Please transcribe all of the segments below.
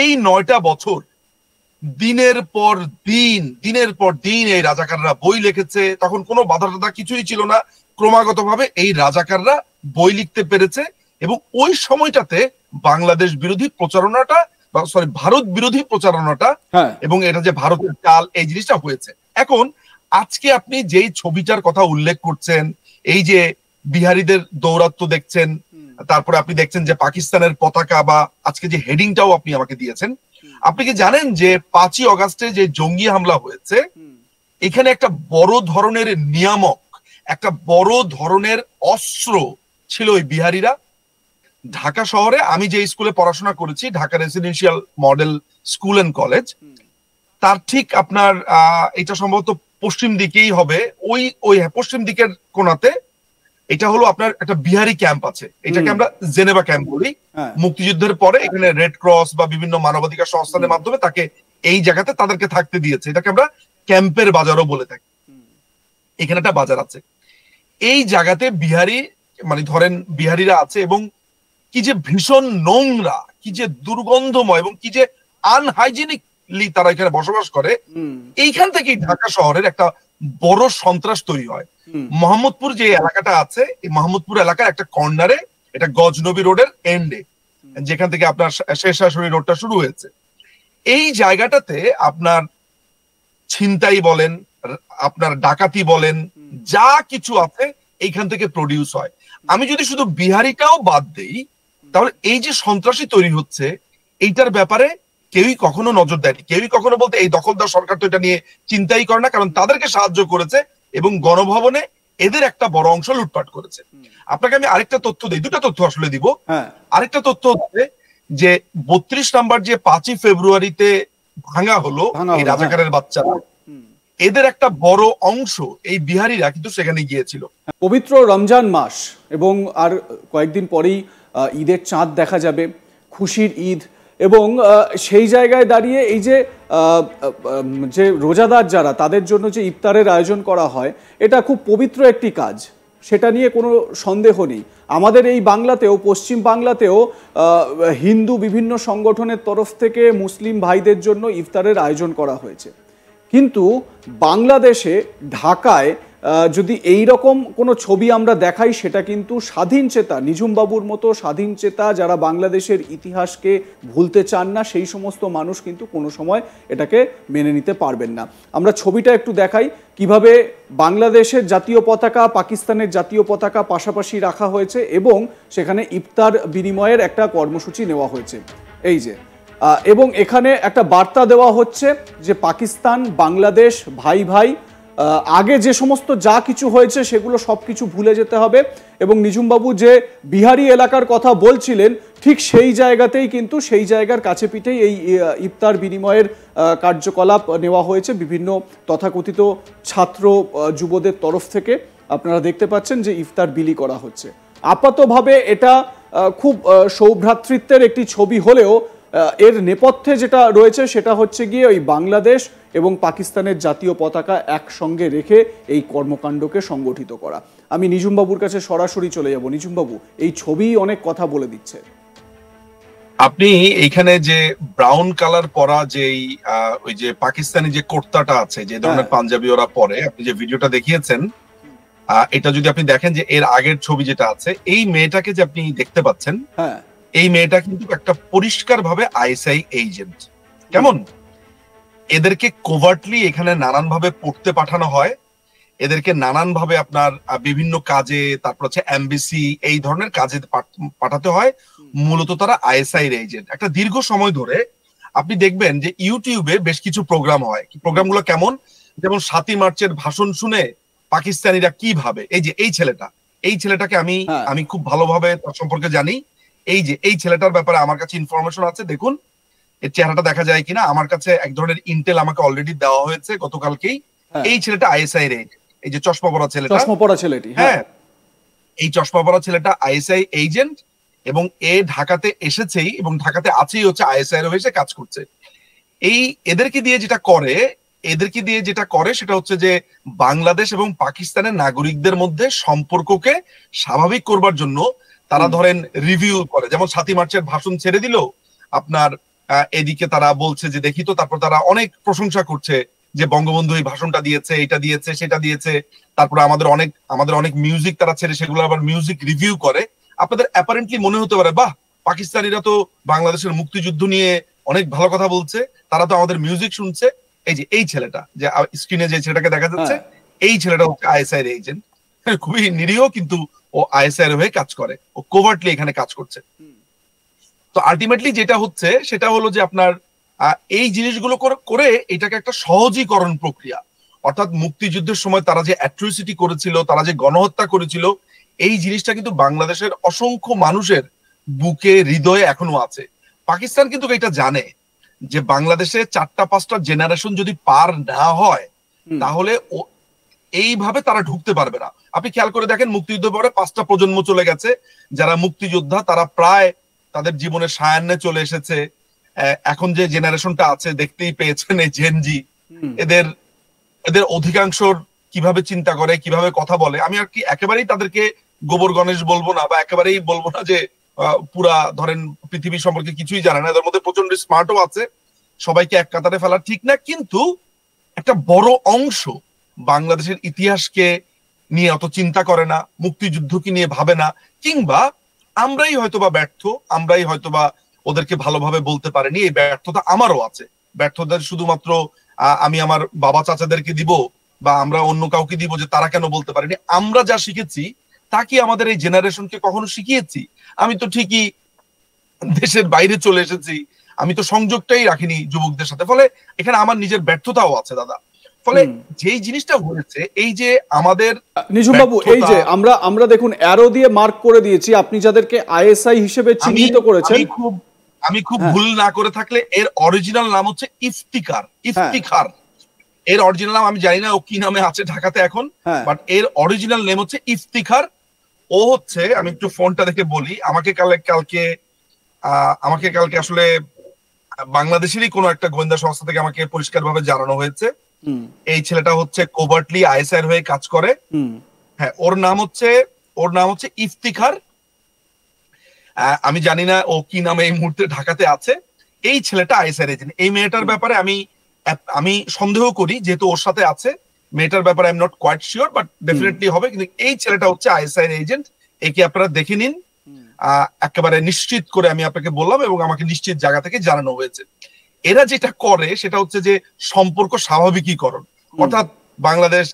এই 9টা বছর দিনের পর দিন এই রাজাকাররা বই লিখেছে। তখন কোনো বাধা টাধা কিছুই ছিল না, ক্রমাগতভাবে এই রাজাকাররা বই লিখতে পেরেছে এবং ওই সময়টাতে বাংলাদেশ বিরোধী প্রচারণাটা, ভারত বিরোধী প্রচারণাটা এবং এটা যে ভারতের চাল, এই জিনিসটা হয়েছে। এখন আজকে আপনি যেই ছবিটার কথা উল্লেখ করছেন, এই যে বিহারীদের দৌরাত্ম্য দেখছেন, তারপরে আপনি দেখছেন যে পাকিস্তানের পতাকা, বা আজকে যে হেডিংটাও আপনি আমাকে দিয়েছেন, আপনি কি জানেন যে 5ই অগাস্টে যে জঙ্গি হামলা হয়েছে, এখানে একটা বড় ধরনের নিয়ামক, একটা বড় ধরনের অস্ত্র ছিল ওই বিহারীরা। ঢাকা শহরে আমি যে স্কুলে পড়াশোনা করেছি, Dhaka residential model school and college, তার ঠিক আপনার এটা সম্ভবত পশ্চিম দিকেই হবে, ওই পশ্চিম দিকের কোণাতে এটা হলো আপনার একটা বিহারি ক্যাম্প আছে, এটাকে আমরা জেনেভা ক্যাম্প বলি। মুক্তিযুদ্ধের পরে এখানে রেড ক্রস বা বিভিন্ন মানবাধিকার সংস্থানের মাধ্যমে তাকে এই জায়গাতে তাদেরকে থাকতে দিয়েছে, এটাকে আমরা ক্যাম্পের বাজারও বলে থাকি। এখানে একটা বাজার আছে, এই জায়গাতে বিহারি, মানে ধরেন বিহারিরা আছে, এবং কি যে ভীষণ নোংরা, কি যে দুর্গন্ধময় এবং কি যে আনহাইজেনিকলি তারা এখানে বসবাস করে। এইখান থেকেই ঢাকা শহরের একটা বড় সন্ত্রাস তৈরি হয়। মোহাম্মদপুর যে এলাকাটা আছে, এই মোহাম্মদপুর এলাকার একটা কর্নারে, এটা গজনবী রোডের এন্ডে, যেখান থেকে আপনার শেরশাহ রোডটা শুরু হয়েছে, এই জায়গাটাতে আপনার ছিনতাই বলেন, আপনার ডাকাতি বলেন, যা কিছু আছে এইখান থেকে প্রডিউস হয়। আমি যদি শুধু বিহারিটাও বাদ দেই, তাহলে এই যে সন্ত্রাসী তৈরি হচ্ছে, এইটার ব্যাপারে কেউই কখনো নজর দেয়নি। কেউই কখনো বলতে, এই দখলদার সরকার তো এটা নিয়ে চিন্তাই করে না, কারণ তাদেরকে সাহায্য করেছে এবং গণভবনে এদের একটা বড় অংশ লুটপাট করেছে। আপনাকে আমি আরেকটা তথ্য দিই, দুটা তথ্য আসলে দিব। আরেকটা তথ্য হচ্ছে যে 32 নাম্বার যে 5ই ফেব্রুয়ারিতে ভাঙা হলো এই রাজাকারের বাচ্চারা, এদের একটা বড় অংশ এই বিহারিরা কিন্তু সেখানে গিয়েছিল। পবিত্র রমজান মাস এবং আর কয়েকদিন পরেই ঈদের চাঁদ দেখা যাবে, খুশির ঈদ, এবং সেই জায়গায় দাঁড়িয়ে এই যে রোজাদার যারা, তাদের জন্য যে ইফতারের আয়োজন করা হয়, এটা খুব পবিত্র একটি কাজ, সেটা নিয়ে কোনো সন্দেহ নেই। আমাদের এই বাংলাতেও, পশ্চিম বাংলাতেও হিন্দু বিভিন্ন সংগঠনের তরফ থেকে মুসলিম ভাইদের জন্য ইফতারের আয়োজন করা হয়েছে। কিন্তু বাংলাদেশে, ঢাকায় যদি এই রকম কোনো ছবি আমরা দেখাই, সেটা কিন্তু স্বাধীন চেতা, নিঝুম বাবুর মতো স্বাধীন চেতা যারা বাংলাদেশের ইতিহাসকে ভুলতে চান না, সেই সমস্ত মানুষ কিন্তু কোনো সময় এটাকে মেনে নিতে পারবেন না। আমরা ছবিটা একটু দেখাই, কিভাবে বাংলাদেশের জাতীয় পতাকা, পাকিস্তানের জাতীয় পতাকা পাশাপাশি রাখা হয়েছে এবং সেখানে ইফতার বিনিময়ের একটা কর্মসূচি নেওয়া হয়েছে। এই যে, এবং এখানে একটা বার্তা দেওয়া হচ্ছে যে পাকিস্তান বাংলাদেশ ভাই ভাই, আগে যে সমস্ত যা কিছু হয়েছে সেগুলো সব কিছু ভুলে যেতে হবে। এবং নিঝুমবাবু যে বিহারি এলাকার কথা বলছিলেন, ঠিক সেই জায়গাতেই কিন্তু, সেই জায়গার কাছে পিঠেই এই ইফতার বিনিময়ের কার্যকলাপ নেওয়া হয়েছে বিভিন্ন তথাকথিত ছাত্র যুবদের তরফ থেকে। আপনারা দেখতে পাচ্ছেন যে ইফতার বিলি করা হচ্ছে। আপাতভাবে এটা খুব সৌভ্রাতৃত্বের একটি ছবি হলেও এর নেপথ্যে যেটা রয়েছে সেটা হচ্ছে গিয়ে ওই বাংলাদেশ এবং পাকিস্তানের জাতীয় পতাকা একসঙ্গে রেখে এই কর্মকাণ্ডকে সংগঠিত করা। আমি নিঝুমবাবুর কাছে সরাসরি চলে যাব। নিঝুমবাবু, এই ছবি অনেক কথা বলে দিচ্ছে। আপনি এইখানে যে ব্রাউন কালার পরা যেই ওই যে পাকিস্তানি যে কুর্তাটা আছে, যে ধরনের পাঞ্জাবি ওরা পরে, আপনি যে ভিডিওটা দেখিয়েছেন, এটা যদি আপনি দেখেন যে এর আগের ছবি যেটা আছে, এই মেয়েটাকে যে আপনি দেখতে পাচ্ছেন, এই মেয়েটা কিন্তু একটা পরিষ্কার ভাবে আইএসআই এজেন্ট। কেমন? এদেরকে কোভার্টলি এখানে নানান ভাবে পড়তে পাঠানো হয়, এদেরকে নানান ভাবে আপনার বিভিন্ন কাজে, তারপর হচ্ছে এমবিসি, এই ধরনের কাজে পাঠাতে হয়। মূলত তারা আইএসআই এজেন্ট। একটা দীর্ঘ সময় ধরে আপনি দেখবেন যে ইউটিউবে বেশ কিছু প্রোগ্রাম হয়। প্রোগ্রামগুলো কেমন? যেমন 7ই মার্চের ভাষণ শুনে পাকিস্তানিরা কি ভাবে, এই যে এই ছেলেটাকে আমি খুব ভালোভাবে তার সম্পর্কে জানি। এই ছেলেটার ব্যাপারে আমার কাছে ইনফরমেশন আছে। দেখুন এর চেহারাটা দেখা যায় কিনা, আমার কাছে এক ধরনের ইন্টেল আমাকে অলরেডি দেওয়া হয়েছে গতকালকেই। এই ছেলেটা আইএসআই এর, এই যে চশমা পরা ছেলেটি, হ্যাঁ, এই চশমা পরা ছেলেটা আইএসআই এজেন্ট, এবং এ ঢাকাতে এসেছেই এবং ঢাকাতে আছেই হচ্ছে আইএসআই এর হয়ে কাজ করছে। এদেরকে দিয়ে যেটা করে সেটা হচ্ছে যে বাংলাদেশ এবং পাকিস্তানের নাগরিকদের মধ্যে সম্পর্ককে স্বাভাবিক করবার জন্য তারা ধরেন রিভিউ করে। যেমন 7ই মার্চের ভাষণ ছেড়ে দিল, আপনার এদিকে তারা বলছে যে দেখি তো, তারপর তারা অনেক প্রশংসা করছে যে বঙ্গবন্ধু এই ভাষণটা দিয়েছে, এটা দিয়েছে, সেটা দিয়েছে। তারপরে আমাদের অনেক মিউজিক তারা ছেড়ে সেগুলো আবার মিউজিক রিভিউ করে। আপনাদের অ্যাপারেন্টলি মনে হতে পারে বাহ, পাকিস্তানিরা তো বাংলাদেশের মুক্তিযুদ্ধ নিয়ে অনেক ভালো কথা বলছে, তারা তো আমাদের মিউজিক শুনছে। এই যে এই ছেলেটা, যে স্ক্রিনে যে ছেলেটাকে দেখা যাচ্ছে, এই ছেলেটা হচ্ছে আইএসআই এর এজেন্ট। খুবই নিরীহ, কিন্তু ও আইএসআই এর হয়ে কাজ করে, ও কোভার্টলি এখানে কাজ করছে। তো আলটিমেটলি যেটা হচ্ছে সেটা হলো যে আপনার এই জিনিসগুলো করে এটাকে একটা সহজীকরণ প্রক্রিয়া, অর্থাৎ মুক্তিযুদ্ধের সময় তারা যে অ্যাট্রোসিটি করেছিল, তারা যে গণহত্যা করেছিল, এই জিনিসটা কিন্তু বাংলাদেশের অসংখ্য মানুষের বুকে, হৃদয়ে এখনো আছে। পাকিস্তান কিন্তু এটা জানে যে বাংলাদেশে 4-5টা জেনারেশন যদি পার না হয় তাহলে এইভাবে তারা ঢুকতে পারবে না। আপনি খেয়াল করে দেখেন, মুক্তিযুদ্ধ পরে 5টা প্রজন্ম চলে গেছে, যারা মুক্তিযোদ্ধা তারা প্রায় তাদের জীবনের সায়ান্নে চলে এসেছে। এখন যে জেনারেশনটা আছে, দেখতেই পেয়েছেন এই জেনজি, এদের এদের অধিকাংশর কিভাবে চিন্তা করে, কিভাবে কথা বলে। আমি আর কি একেবারেই তাদেরকে গোবর গণেশ বলবো না, বা একেবারেই বলবো না যে পুরা ধরেন পৃথিবী সম্পর্কে কিছুই জানে না। এদের মধ্যে প্রচন্ড স্মার্টও আছে, সবাইকে এক কাতারে ফেলা ঠিক না, কিন্তু একটা বড় অংশ বাংলাদেশের ইতিহাসকে নিয়ে অত চিন্তা করে না, মুক্তিযুদ্ধকে নিয়ে ভাবে না, কিংবা আমরাই হয়তোবা ব্যর্থ, আমরাই হয়তোবা ওদেরকে ভালোভাবে বলতে পারিনি। এই ব্যর্থতা আমারও আছে। ব্যর্থতা শুধুমাত্র আমি আমার বাবা চাচাদেরকে দিব বা আমরা অন্য কাউকে দিব যে তারা কেন বলতে পারেনি। আমরা যা শিখেছি তা কি আমাদের এই জেনারেশনকে কখনো শিখিয়েছি? আমি তো ঠিকই দেশের বাইরে চলে এসেছি, আমি তো সংযোগটাই রাখিনি যুবকদের সাথে। ফলে এখানে আমার নিজের ব্যর্থতাও আছে দাদা। ফলে যেই জিনিসটা হয়েছে, এই যে আমাদের নিঝুম বাবু, এই যে আমরা দেখুন অ্যারো দিয়ে মার্ক করে দিয়েছি, আপনি যাদেরকে আইএসআই হিসেবে চিহ্নিত করেছেন। আমি খুব ভুল না করে থাকলে এর অরিজিনাল নাম হচ্ছে ইফতিখার। ইফতিখার এর অরিজিনাল নাম আমি জানি না, ও কি নামে আছে ঢাকাতে এখন, বাট এর অরিজিনাল নেম হচ্ছে ইফতিখার। ও হচ্ছে, আমি একটু ফোনটা দেখে বলি, আমাকে কালকে আসলে বাংলাদেশেরই কোনো একটা গোয়েন্দা সংস্থা থেকে আমাকে পরিষ্কারভাবে জানানো হয়েছে এই ছেলেটা হচ্ছে কোভার্টলি আইএসআই এর হয়ে কাজ করে। হ্যাঁ, ওর নাম হচ্ছে ইফতিখার। আমি জানি না ও কি নামে এই মুহূর্তে ঢাকাতে আছে। এই ছেলেটা আইএসআই এজেন্ট। এই মেয়েটার ব্যাপারে আমি সন্দেহ করি, যেহেতু ওর সাথে আছে। মেয়েটার ব্যাপারে I am not quite sure, but definitely হবে। কিন্তু এই ছেলেটা হচ্ছে আইএসআই এর এজেন্ট। একে আপনারা দেখে নিন, একেবারে নিশ্চিত করে আমি আপনাকে বললাম, এবং আমাকে নিশ্চিত জায়গা থেকে জানানো হয়েছে। এরা যেটা করে সেটা হচ্ছে যে সম্পর্ক স্বাভাবিকীকরণ, অর্থাৎ বাংলাদেশ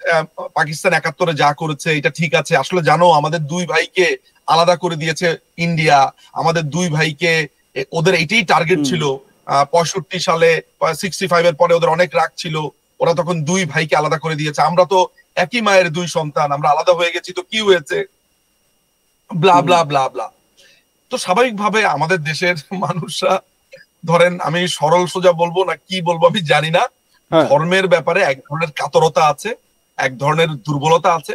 পাকিস্তান 71-এ যা করেছে এটা ঠিক আছে। আসলে জানো, আমাদের দুই ভাইকে আলাদা করে দিয়েছে ইন্ডিয়া, আমাদের দুই ভাইকে, ওদের এটাই টার্গেট ছিল। 65 সালে 65 এর পরে ওদের অনেক রাগ ছিল, ওরা তখন দুই ভাইকে আলাদা করে দিয়েছে। আমরা তো একই মায়ের দুই সন্তান, আমরা আলাদা হয়ে গেছি, তো কি হয়েছে, ব্লা ব্লা ব্লা ব্লা। তো স্বাভাবিকভাবে আমাদের দেশের মানুষরা, ধরেন আমি সরল সোজা বলবো না কি বলবো আমি জানি না, ধর্মের ব্যাপারে এক ধরনের কাতরতা আছে, এক ধরনের দুর্বলতা আছে।